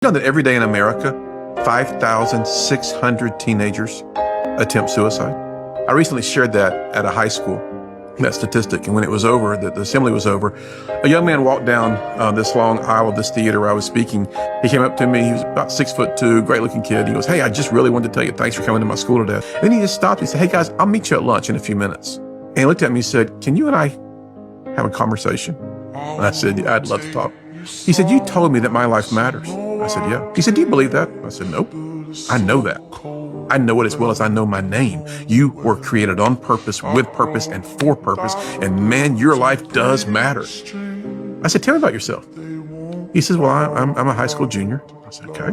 You know that every day in America, 5,600 teenagers attempt suicide? I recently shared that at a high school, that statistic, and when it was over, the assembly was over, a young man walked down this long aisle of this theater where I was speaking. He came up to me, he was about 6'2", great looking kid. He goes, "Hey, I just really wanted to tell you thanks for coming to my school today." And then he just stopped, he said, "Hey guys, I'll meet you at lunch in a few minutes." And he looked at me and said, "Can you and I have a conversation?" And I said, "Yeah, I'd love to talk." He said, "You told me that my life matters." I said, "Yeah." He said, "Do you believe that?" I said, "Nope. I know that. I know it as well as I know my name. You were created on purpose, with purpose, and for purpose. And man, your life does matter." I said, "Tell me about yourself." He says, "Well, I'm a high school junior." I said, "Okay."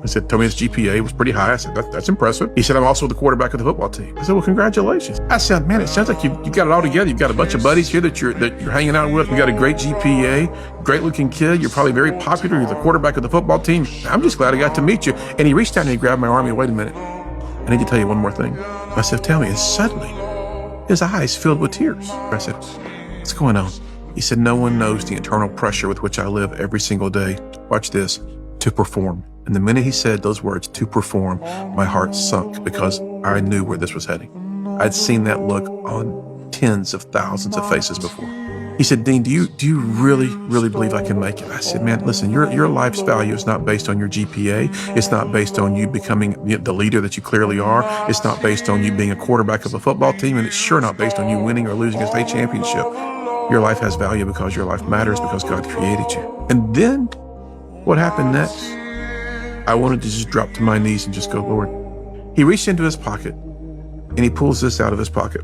I said, "Told me his GPA was pretty high." I said, That's impressive." He said, "I'm also the quarterback of the football team." I said, "Well, congratulations." I said, "Man, it sounds like you got it all together. You've got a bunch of buddies here that you're hanging out with. You got a great GPA, great looking kid. You're probably very popular. You're the quarterback of the football team. I'm just glad I got to meet you." And he reached out and he grabbed my arm and, "Wait a minute. I need to tell you one more thing." I said, "Tell me." And suddenly his eyes filled with tears. I said, "What's going on?" He said, "No one knows the internal pressure with which I live every single day." Watch this. "To perform." And the minute he said those words, "to perform," my heart sunk because I knew where this was heading. I'd seen that look on tens of thousands of faces before. He said, "Dean, do you really believe I can make it?" I said, "Man, listen, your life's value is not based on your GPA. It's not based on you becoming the leader that you clearly are. It's not based on you being a quarterback of a football team. And it's sure not based on you winning or losing a state championship. Your life has value because your life matters because God created you." And then what happened next? I wanted to just drop to my knees and just go, "Lord." He reached into his pocket and he pulls this out of his pocket.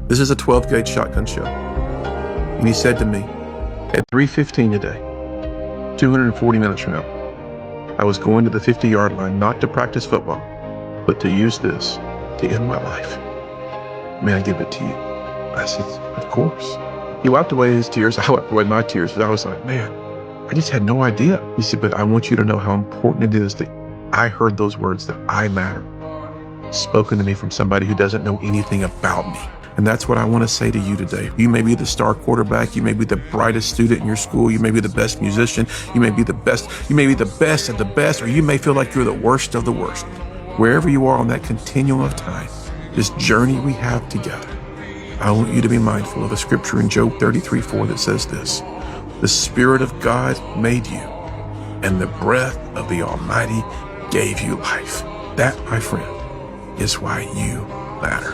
This is a 12-gauge shotgun shell. And he said to me, "At 3:15 today, 240 minutes from now, I was going to the 50-yard line not to practice football, but to use this to end my life. May I give it to you?" I said, "Of course." He wiped away his tears. I wiped away my tears. And I was like, "Man, I just had no idea." He said, "But I want you to know how important it is that I heard those words, that I matter, spoken to me from somebody who doesn't know anything about me." And that's what I want to say to you today. You may be the star quarterback. You may be the brightest student in your school. You may be the best musician. You may be the best. You may be the best of the best, or you may feel like you're the worst of the worst. Wherever you are on that continuum of time, this journey we have together, I want you to be mindful of a scripture in Job 33:4 that says this: "The Spirit of God made you, and the breath of the Almighty gave you life." That, my friend, is why you matter.